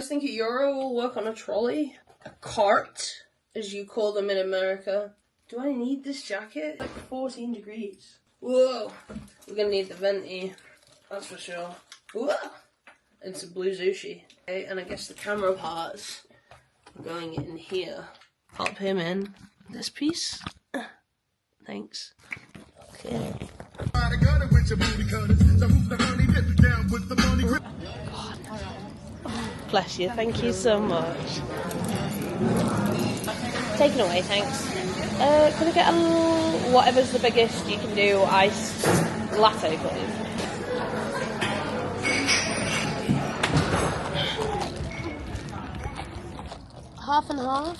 I think a euro will work on a trolley. A cart, as you call them in America. Do I need this jacket? It's like 14 degrees. Whoa. We're gonna need the venti. That's for sure. Whoa. And some blue sushi. Okay, and I guess the camera parts are going in here. Pop him in. This piece. Thanks. Okay. God. Bless you. Thank you so much. Take it away, thanks. Can I get a little, whatever's the biggest you can do, iced latte, please? Half and half?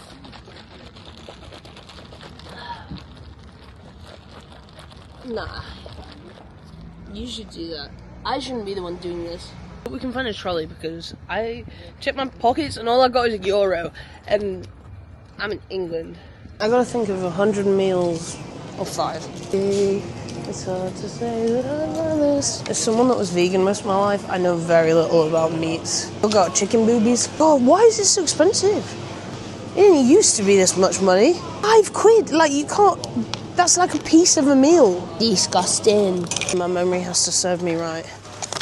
Nah. You should do that. I shouldn't be the one doing this. But we can find a trolley because I checked my pockets and all I got is a euro. And I'm in England. I gotta think of 100 meals or 5. It's hard to say that I love this. As someone that was vegan most of my life, I know very little about meats. I've got chicken boobies. God, why is this so expensive? It didn't used to be this much money. £5, like you can't, that's like a piece of a meal. Disgusting. My memory has to serve me right.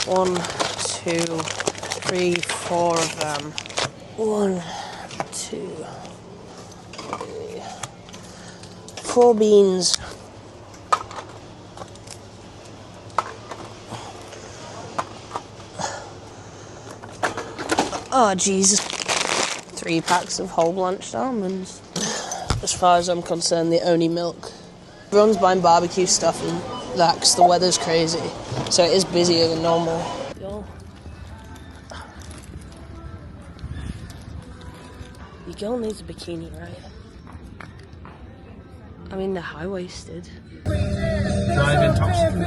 1, 2, 3, 4 of them. 1, 2, 3, 4 beans. Oh Jesus. 3 packs of whole blanched almonds. As far as I'm concerned, the only milk. Everyone's buying barbecue stuff and that because the weather's crazy. So it is busier than normal. Your girl needs a bikini, right? I mean, they're high-waisted. Drive intoxicated.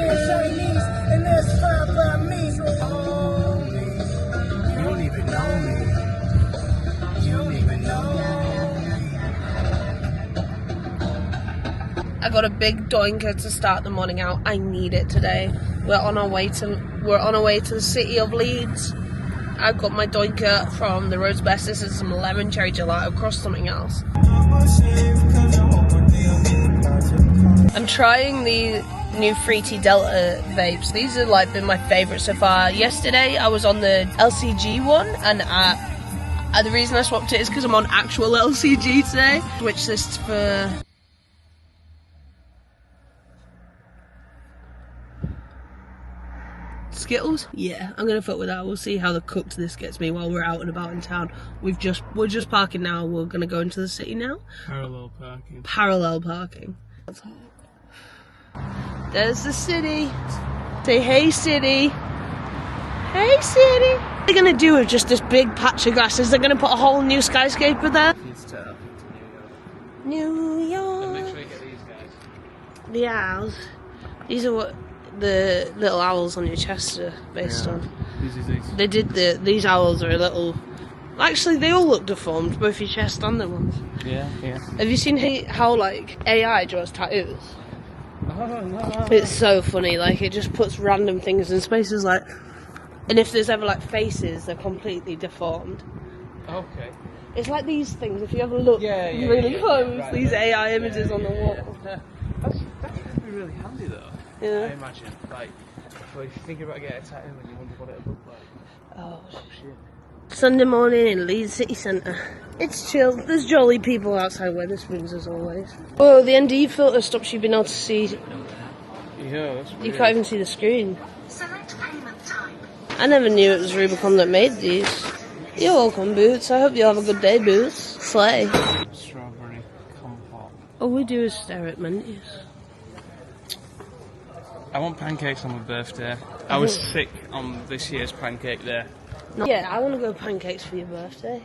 You don't even know me. You don't even know me. I got a big doinker to start the morning out. I need it today. We're on our way to the city of Leeds. I got my doinker from the Road's Bestest and some lemon cherry gelato across something else. I'm trying the new Fruity Delta vapes. These have like been my favourite so far. Yesterday I was on the LCG one, and the reason I swapped it is because I'm on actual LCG today. Switch this for Skittles? Yeah, I'm gonna fuck with that. We'll see how the cooked this gets me while we're out and about in town. We're just parking now. We're gonna go into the city now. Parallel parking. Parallel parking. There's the city. Say hey city. Hey city. What are they gonna do with just this big patch of grass? Is they gonna put a whole new skyscraper there? New York. And make sure you get these guys. The owls. These are what the little owls on your chest are based on. These. They did these owls are a little. Actually, they all look deformed, both your chest and the ones. Yeah. Have you seen how like AI draws tattoos? Oh, no. It's so funny. Like it just puts random things in spaces. Like, and if there's ever like faces, they're completely deformed. Okay. It's like these things. If you ever look really close, right, these AI images on the wall. That could be really handy though. Yeah. I imagine. Like, if you're thinking about getting a tattoo and you wonder what it would look like. Oh shit. Sunday morning in Leeds City Centre. It's chill. There's jolly people outside Wetherspoons as always. Oh, the ND filter stops you being able to see. Yeah, that's weird. You can't even see the screen. Select payment type. I never knew it was Rubicon that made these. You're welcome, Boots. I hope you have a good day, Boots. Slay. Strawberry compote. All we do is stare at menus. I want pancakes on my birthday. I was sick on this year's pancake day. Yeah, I want to go pancakes for your birthday.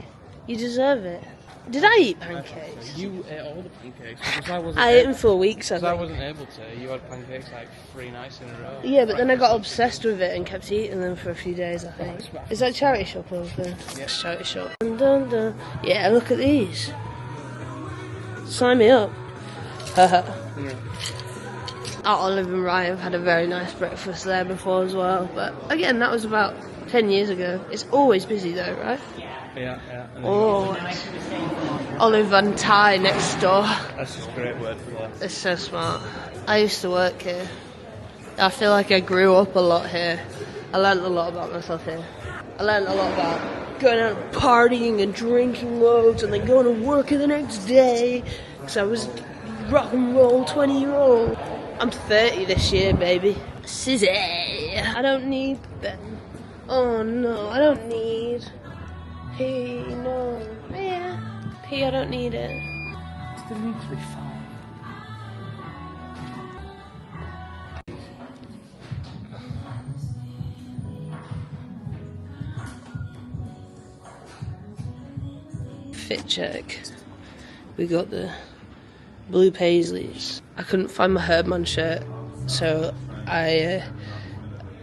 You deserve it. Did I eat pancakes? You ate all the pancakes because I wasn't. I ate them for weeks, I Because I think. wasn't able to. You had pancakes like 3 nights in a row. Yeah, but then I got obsessed with it and kept eating them for a few days, I think. Is that charity shop over there? Yeah. Charity shop. Dun, dun, dun. Yeah, look at these. Sign me up. Haha. At Olive and Rye, I've had a very nice breakfast there before as well. But again, that was about 10 years ago. It's always busy though, right? Yeah, yeah. And then Oh, Olive and Thai next door. that's just a great word for that. It's so smart. I used to work here. I feel like I grew up a lot here. I learned a lot about myself here. I learned a lot about going out and partying and drinking loads and then going to work the next day. Because I was rock and roll 20-year-old. I'm 30 this year, baby. Sizzy. I don't need them. Oh no, I don't need pee, no. Yeah, pee, I don't need it. It needs to be fine. Fit check. We got the blue paisleys. I couldn't find my Herdman shirt, so I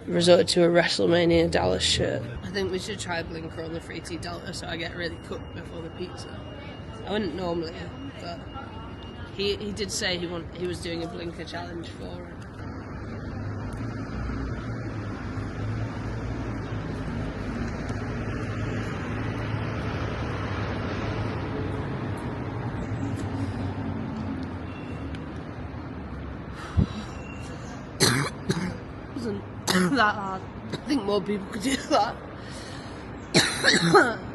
resorted to a WrestleMania Dallas shirt. I think we should try a blinker on the free tea Dallas so I get really cooked before the pizza. I wouldn't normally, but he did say he was doing a blinker challenge for it. That hard. I think more people could do that.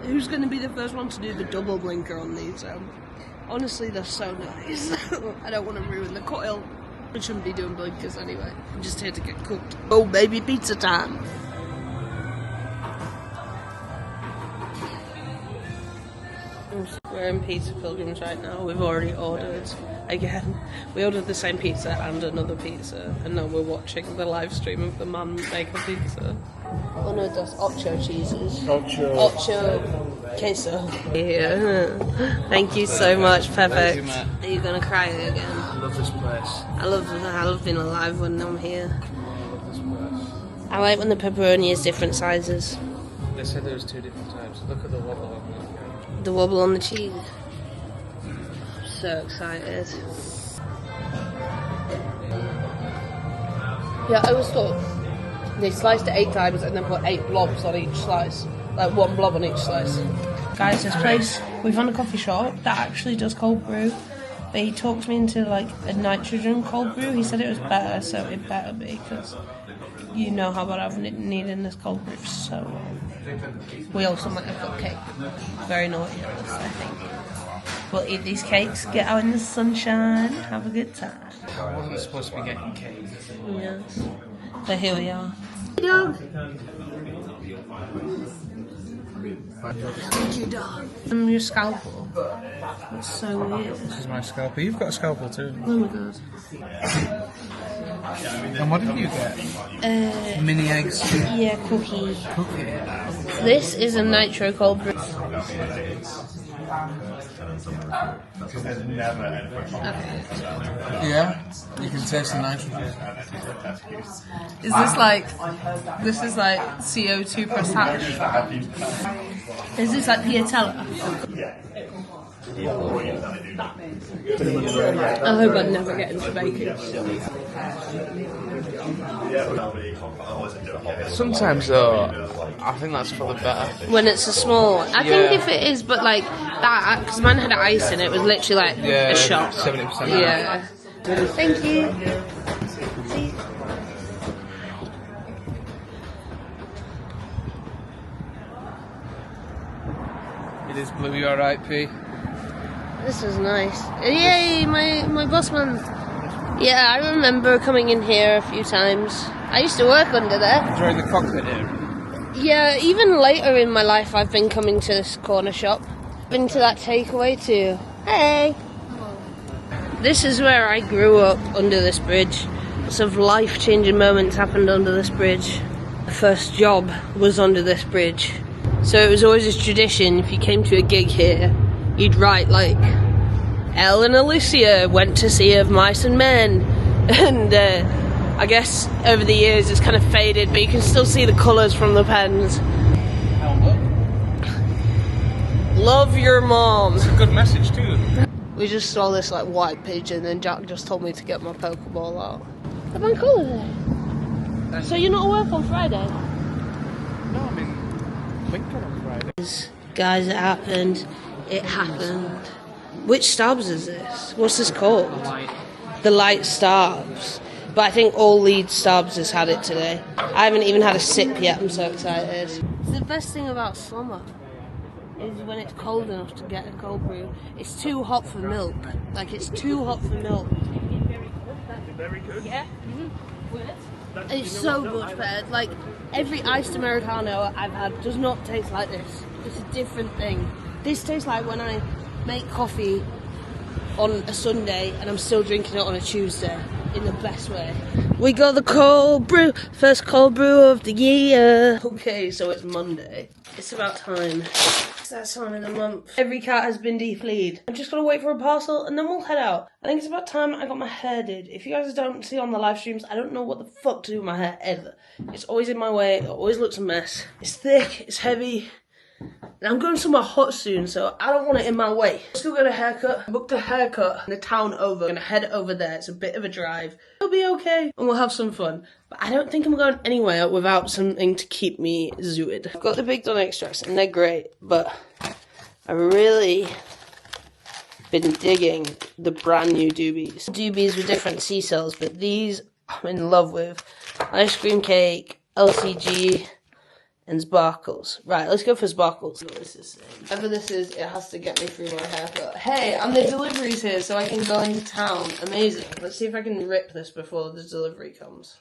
Who's going to be the first one to do the double blinker on these? Honestly, they're so nice. I don't want to ruin the coil. We shouldn't be doing blinkers anyway. I'm just here to get cooked. Oh, baby, pizza time. We're in Pizza Pilgrims right now. We've already ordered again. We ordered the same pizza and another pizza, and now we're watching the live stream of the man make a pizza. One of those ocho cheeses. Ocho queso. Yeah. Thank you so much, perfect. Are you gonna cry again? I love this place. I love being alive when I'm here. I love this place. I like when the pepperoni is different sizes. They said there was 2 different types. Look at the wobble on that. The wobble on the cheese. I'm so excited. Yeah, I always thought they sliced it 8 times and then put 8 blobs on each slice. Like 1 blob on each slice. Guys, this place, we found a coffee shop that actually does cold brew. But he talked me into like a nitrogen cold brew. He said it was better, so it better be, because you know how bad I've needed this cold brew. So we also might have got cake. Very naughty of us, I think. We'll eat these cakes, get out in the sunshine, have a good time. I wasn't supposed to be getting cake. Yes. But here we are. Hey, dog. Thank you, dog. Your scalpel. That's so weird. This is my scalpel. You've got a scalpel too. Oh my god. And what did you get? Mini eggs. Yeah, cookie. Cookie. This is a nitro cold brew. Yeah, you can taste the nitrogen. Is this like CO2 plus hash? Is this like Piatella? I hope I never get into bacon. Sometimes though, I think that's for the better. When it's a small one. I think if it is, but like that, because mine had ice in it, was literally like a shot. 70%. Yeah. Thank you. See? It is blue, you alright, P? This is nice. Yay, my boss man. Yeah, I remember coming in here a few times. I used to work under there. During the cockpit area? Yeah, even later in my life I've been coming to this corner shop. Been to that takeaway too. Hey! This is where I grew up, under this bridge. Lots of life-changing moments happened under this bridge. The first job was under this bridge. So it was always a tradition, if you came to a gig here, you'd write like, Elle and Alicia went to Sea of Mice and Men. And I guess over the years it's kind of faded, but you can still see the colours from the pens. Love your mom. It's a good message too. We just saw this like white pigeon and Jack just told me to get my Pokeball out. The bank holiday. So you're not at work on Friday? No, I mean, Lincoln on Friday. Guys, it happened. It happened. Which Starbs is this? What's this called? The Light Starbs. But I think all lead Starbs has had it today. I haven't even had a sip yet, I'm so excited. It's the best thing about summer is when it's cold enough to get a cold brew. It's too hot for milk. Like, it's too hot for milk. Very good. Yeah? It's so much better. Like, every iced Americano I've had does not taste like this. It's a different thing. This tastes like when I make coffee on a Sunday and I'm still drinking it on a Tuesday in the best way. We got the cold brew, first cold brew of the year. Okay, so it's Monday. It's about time. It's that time of the month. Every cat has been defleed. I'm just gonna wait for a parcel and then we'll head out. I think it's about time I got my hair did. If you guys don't see on the live streams, I don't know what the fuck to do with my hair ever. It's always in my way, it always looks a mess. It's thick, it's heavy. And I'm going somewhere hot soon, so I don't want it in my way. I'm still got a haircut. I booked a haircut in the town over. I'm gonna head over there. It's a bit of a drive. It'll be okay, and we'll have some fun. But I don't think I'm going anywhere without something to keep me zooted. I've got the Big Don extracts, and they're great, but I really been digging the brand new doobies. Doobies with different sea cells, but these I'm in love with. Ice cream cake, LCG, and sparkles. Right, let's go for sparkles. Whatever this is, it has to get me through my haircut. Hey, and the delivery's here, so I can go into town. Amazing. Let's see if I can rip this before the delivery comes.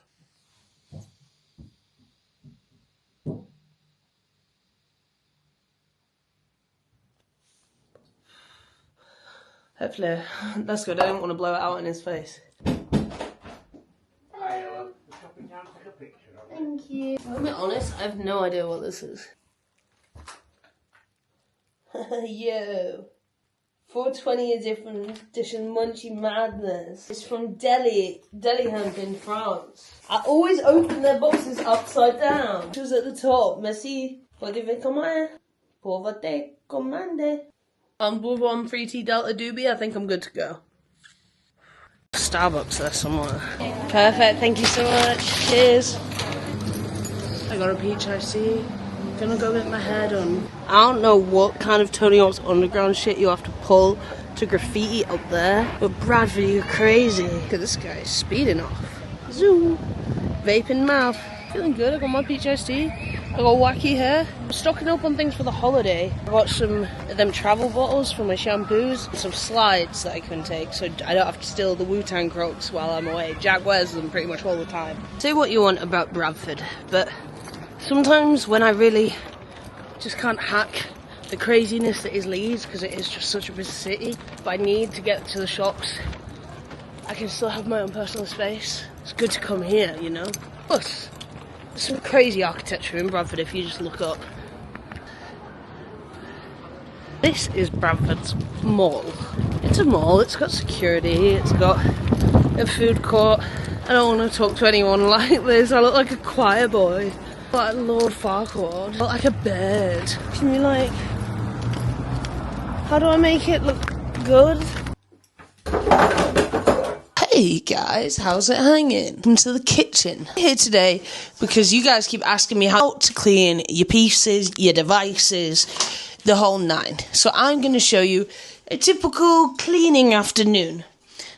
Hopefully, that's good. I don't want to blow it out in his face. Thank you. I'll be honest, I have no idea what this is. Yo. 420 edition Munchie Madness. It's from Delhi Hemp in France. I always open their boxes upside down. Choose at the top. Merci. Podivez commander. Pour votre commande. On Bourbon 3T Delta Doobie, I think I'm good to go. Starbucks there somewhere. Perfect, thank you so much. Cheers. I got a peach iced tea. Gonna go get my hair done. I don't know what kind of Tony Hawk's Underground shit you have to pull to graffiti up there, but Bradford, you're crazy. Look at this guy speeding off. Zoom. Vape in mouth. Feeling good. I got my peach iced tea. I got wacky hair. I'm stocking up on things for the holiday. I got some of them travel bottles for my shampoos, some slides that I can take so I don't have to steal the Wu-Tang Crocs while I'm away. Jack wears them pretty much all the time. Say what you want about Bradford, but sometimes when I really just can't hack the craziness that is Leeds, because it is just such a busy city, if I need to get to the shops, I can still have my own personal space. It's good to come here, you know? Plus, there's some crazy architecture in Bradford if you just look up. This is Bradford's mall. It's a mall, it's got security, it's got a food court. I don't want to talk to anyone like this, I look like a choir boy. Like Lord Farquaad. I look like a bird. Can you like... How do I make it look good? Hey guys, how's it hanging? Welcome to the kitchen. I'm here today because you guys keep asking me how to clean your pieces, your devices, the whole nine. So I'm going to show you a typical cleaning afternoon.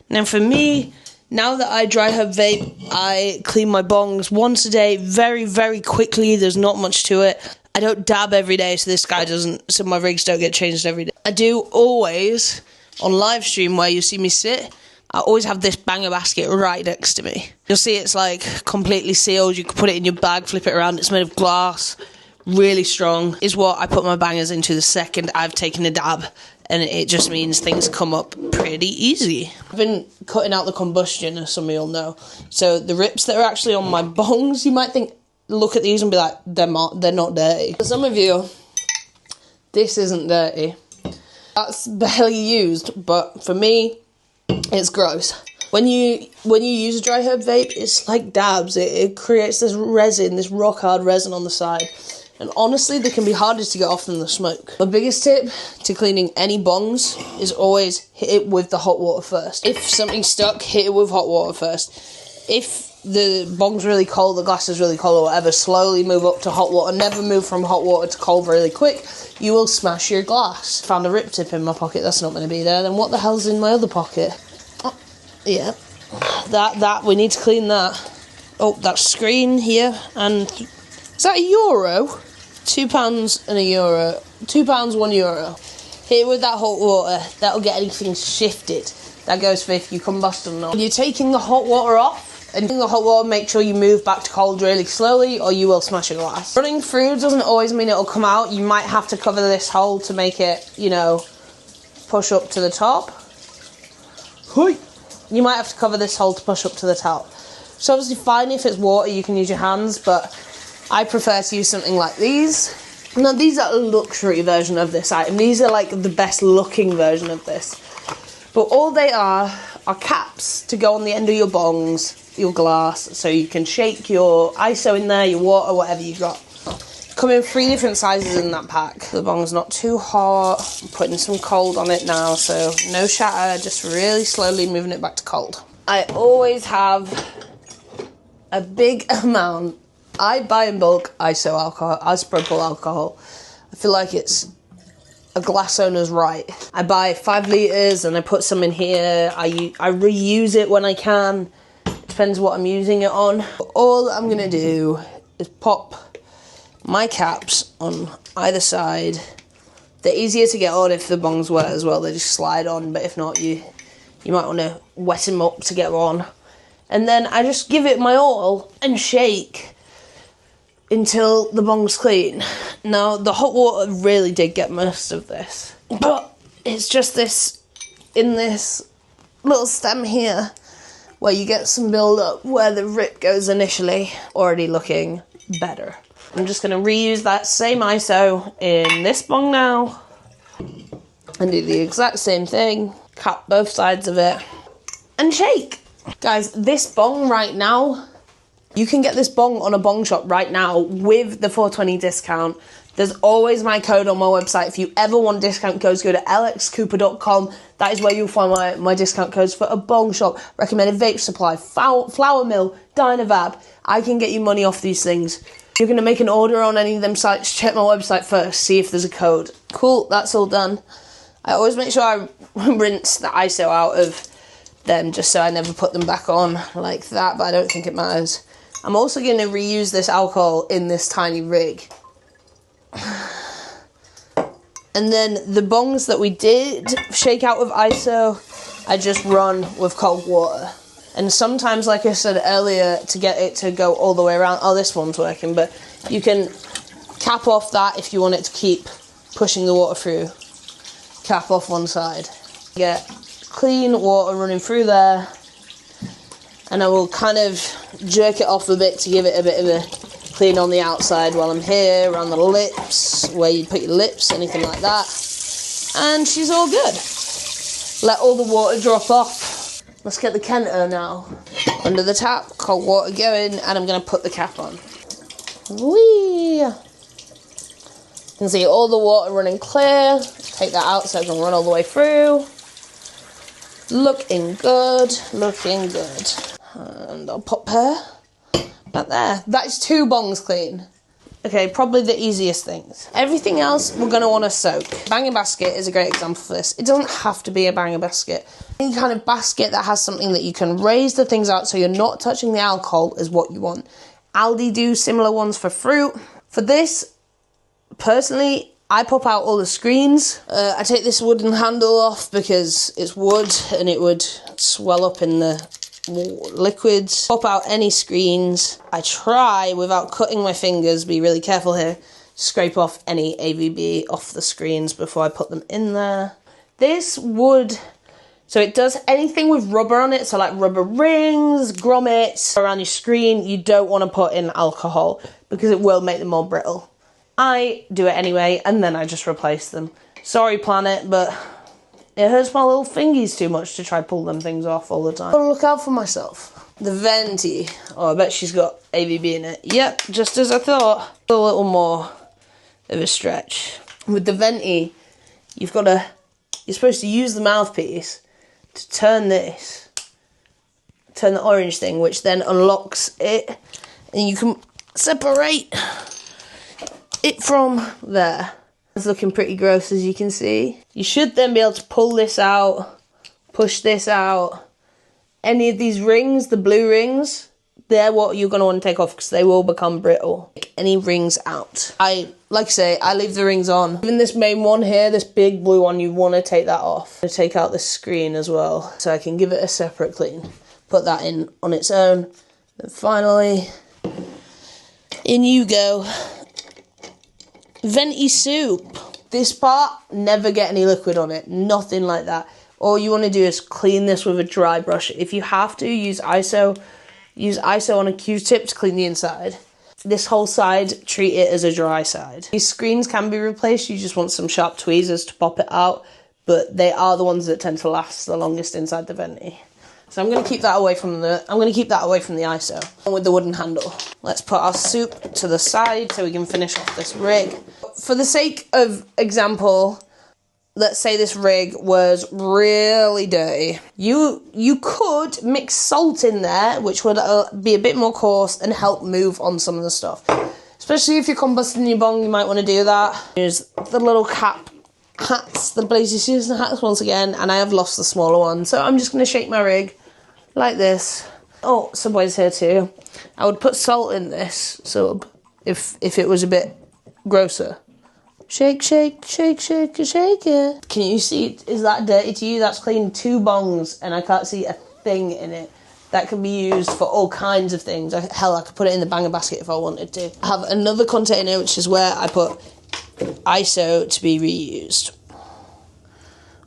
Now for me, now that I dry herb vape, I clean my bongs once a day, very, very quickly. There's not much to it. I don't dab every day, so my rigs don't get changed every day. I do always, on live stream where you see me sit, I always have this banger basket right next to me. You'll see it's like completely sealed. You can put it in your bag, flip it around. It's made of glass, really strong. Is what I put my bangers into the second I've taken a dab. And it just means things come up pretty easy. I've been cutting out the combustion, as some of you'll know. So the rips that are actually on my bongs, you might think, look at these and be like, they're not dirty. For some of you, this isn't dirty. That's barely used, but for me, it's gross. When you use a dry herb vape, it's like dabs. It creates this resin, this rock hard resin on the side. And honestly, they can be harder to get off than the smoke. My biggest tip to cleaning any bongs is always hit it with the hot water first. If something's stuck, hit it with hot water first. If the bong's really cold, the glass is really cold or whatever, slowly move up to hot water. Never move from hot water to cold really quick. You will smash your glass. Found a rip tip in my pocket, that's not going to be there. Then what the hell's in my other pocket? Oh, yeah. That, we need to clean that. Oh, that screen here. And is that €1? £2 and €1. £2, €1. Here with that hot water, that'll get anything shifted. That goes for if you combust or not. When you're taking the hot water off, and in the hot water, make sure you move back to cold really slowly or you will smash a glass. Running through doesn't always mean it'll come out. You might have to cover this hole to make it, you know, push up to the top. You might have to cover this hole to push up to the top. So obviously fine if it's water, you can use your hands, but I prefer to use something like these. Now these are a luxury version of this item. These are like the best looking version of this. But all they are caps to go on the end of your bongs, your glass, so you can shake your ISO in there, your water, whatever you've got. Come in 3 different sizes in that pack. The bong's not too hot. I'm putting some cold on it now, so no shatter, just really slowly moving it back to cold. I always have a big amount. I buy in bulk ISO alcohol, isopropyl alcohol. I feel like it's a glass owner's right. I buy 5 litres and I put some in here. I reuse it when I can. Depends what I'm using it on. All I'm gonna do is pop my caps on either side. They're easier to get on if the bong's wet as well. They just slide on, but if not, you might want to wet them up to get on. And then I just give it my all and shake until the bong's clean. Now, the hot water really did get most of this, but it's just this, in this little stem here, where you get some build up where the rip goes initially, already looking better. I'm just going to reuse that same ISO in this bong now, and do the exact same thing, cap both sides of it, and shake. Guys, this bong right now, you can get this bong on a bong shop right now with the 420 discount. There's always my code on my website. If you ever want discount codes, go to lxcooper.com. That is where you'll find my discount codes for a bong shop, recommended vape supply, flour mill, Dynavap. I can get you money off these things. If you're going to make an order on any of them sites, check my website first, see if there's a code. Cool, that's all done. I always make sure I rinse the ISO out of them just so I never put them back on like that, but I don't think it matters. I'm also going to reuse this alcohol in this tiny rig. And then the bongs that we did shake out with ISO, I just run with cold water. And sometimes, like I said earlier, to get it to go all the way around, oh, this one's working, but you can cap off that if you want it to keep pushing the water through. Cap off one side. Get clean water running through there. And I will kind of jerk it off a bit to give it a bit of a clean on the outside while I'm here, around the lips, where you put your lips, anything like that. And she's all good. Let all the water drop off. Let's get the Kenter now. Under the tap, cold water going, and I'm going to put the cap on. Whee! You can see all the water running clear. Take that out so I can run all the way through. Looking good, looking good. And I'll pop her back there. That is 2 bongs clean. Okay, probably the easiest things. Everything else we're going to want to soak. Banger basket is a great example for this. It doesn't have to be a banger basket. Any kind of basket that has something that you can raise the things out so you're not touching the alcohol is what you want. Aldi do similar ones for fruit. For this, personally, I pop out all the screens. I take this wooden handle off because it's wood and it would swell up in the liquids. Pop out any screens. I try, without cutting my fingers, be really careful here, scrape off any AVB off the screens before I put them in there. This wood, so it does anything with rubber on it, so like rubber rings, grommets around your screen, you don't want to put in alcohol because it will make them more brittle. I do it anyway, and then I just replace them. Sorry, planet, but it hurts my little fingies too much to try pull them things off all the time. Gotta look out for myself. The venti. Oh, I bet she's got AVB in it. Yep, just as I thought. A little more of a stretch. With the venti, you're supposed to use the mouthpiece to turn this turn the orange thing, which then unlocks it, and you can separate it from there. It's looking pretty gross, as you can see. You should then be able to pull this out, push this out. Any of these rings, the blue rings, they're what you're going to want to take off because they will become brittle. Take any rings out. Like I say, I leave the rings on. Even this main one here, this big blue one, you want to take that off. Take out the screen as well, so I can give it a separate clean. Put that in on its own. And finally, in you go. Venti soup. This part, never get any liquid on it. Nothing like that. All you want to do is clean this with a dry brush. If you have to, use ISO. Use ISO on a Q-tip to clean the inside. This whole side, treat it as a dry side. These screens can be replaced. You just want some sharp tweezers to pop it out. But they are the ones that tend to last the longest inside the Venti. So I'm going to keep that away from the ISO with the wooden handle. Let's put our soup to the side so we can finish off this rig. For the sake of example, let's say this rig was really dirty. You could mix salt in there, which would be a bit more coarse and help move on some of the stuff. Especially if you're combusting your bong, you might want to do that. Here's the little cap hats, the Blazy Susan hats once again, and I have lost the smaller one. So I'm just going to shake my rig like this. Oh, Subway's here too. I would put salt in this sub if it was a bit grosser. Shake, shake, shake, shake, shake it. Can you see, is that dirty to you? That's clean 2 bongs and I can't see a thing in it. That can be used for all kinds of things. Hell, I could put it in the banger basket if I wanted to. I have another container, which is where I put ISO to be reused.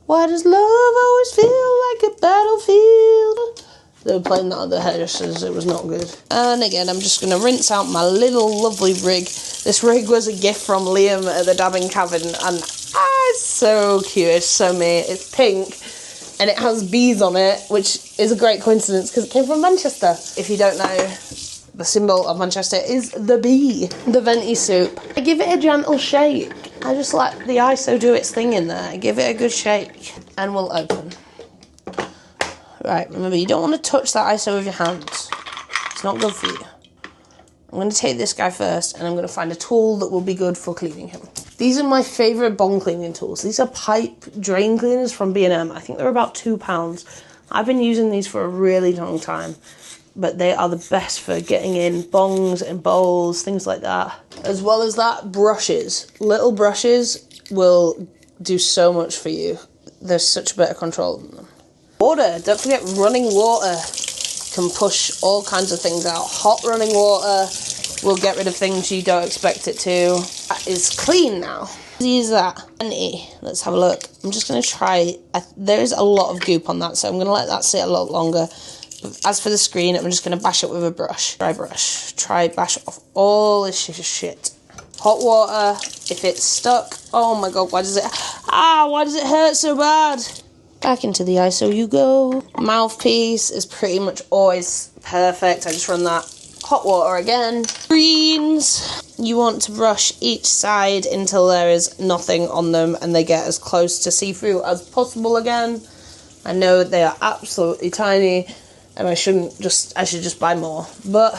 Why does love always feel like a battlefield? They were playing that at the hairdressers, it was not good. And again, I'm just going to rinse out my little lovely rig. This rig was a gift from Liam at the Dabbing Cavern, and it's so cute, it's so me. It's pink, and it has bees on it, which is a great coincidence because it came from Manchester. If you don't know, the symbol of Manchester is the bee. The Venti soup. I give it a gentle shake. I just let the ISO do its thing in there. Give it a good shake, and we'll open. Right, remember, you don't want to touch that ISO with your hands. It's not good for you. I'm going to take this guy first, and I'm going to find a tool that will be good for cleaning him. These are my favourite bong cleaning tools. These are pipe drain cleaners from B&M. I think they're about £2. I've been using these for a really long time, but they are the best for getting in bongs and bowls, things like that. As well as that, brushes. Little brushes will do so much for you. There's such better control than them. Water. Don't forget, running water can push all kinds of things out. Hot running water will get rid of things you don't expect it to. That is clean now. Use that. Let's have a look. I'm just going to try. There is a lot of goop on that, so I'm going to let that sit a lot longer. As for the screen, I'm just going to bash it with a brush. Dry brush. Bash off all this shit. Hot water. If it's stuck, oh my god, why does it hurt so bad? Back into the ISO you go. Mouthpiece is pretty much always perfect. I just run that hot water again. Screens. You want to brush each side until there is nothing on them and they get as close to see-through as possible again. I know they are absolutely tiny and I should just buy more. But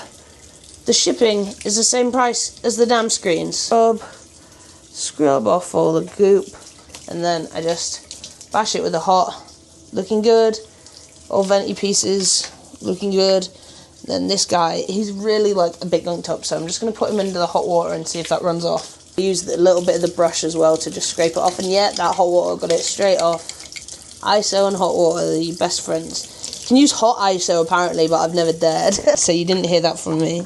the shipping is the same price as the damn screens. Scrub off all the goop and then I just bash it with the hot, looking good. All Venti pieces, looking good. Then this guy, he's really like a big gunked up, so I'm just going to put him into the hot water and see if that runs off. I use a little bit of the brush as well to just scrape it off, and yeah, that hot water got it straight off. ISO and hot water are your best friends. You can use hot ISO apparently, but I've never dared, so you didn't hear that from me.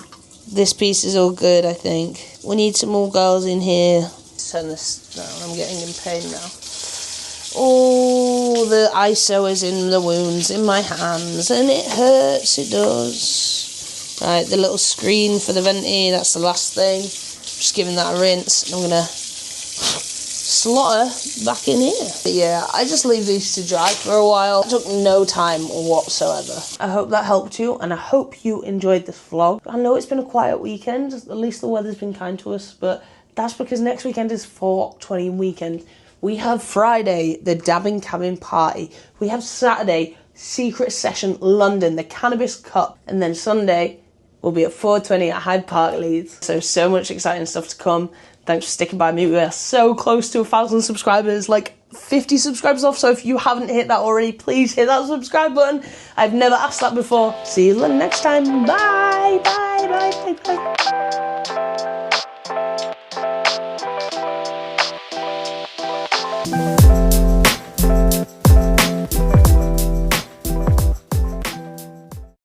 This piece is all good, I think. We need some more girls in here. Let's turn this down, I'm getting in pain now. Oh, the ISO is in the wounds in my hands, and it hurts, it does. Right, the little screen for the Venti, that's the last thing. Just giving that a rinse, and I'm going to slaughter back in here. But yeah, I just leave these to dry for a while. It took no time whatsoever. I hope that helped you, and I hope you enjoyed this vlog. I know it's been a quiet weekend, at least the weather's been kind to us, but that's because next weekend is 4/20 weekend. We have Friday, the Dabbing Cabin party. We have Saturday, Secret Session London, the Cannabis Cup. And then Sunday, we'll be at 420 at Hyde Park, Leeds. So much exciting stuff to come. Thanks for sticking by me. We are so close to 1,000 subscribers, like 50 subscribers off. So if you haven't hit that already, please hit that subscribe button. I've never asked that before. See you next time. Bye, bye, bye, bye, bye.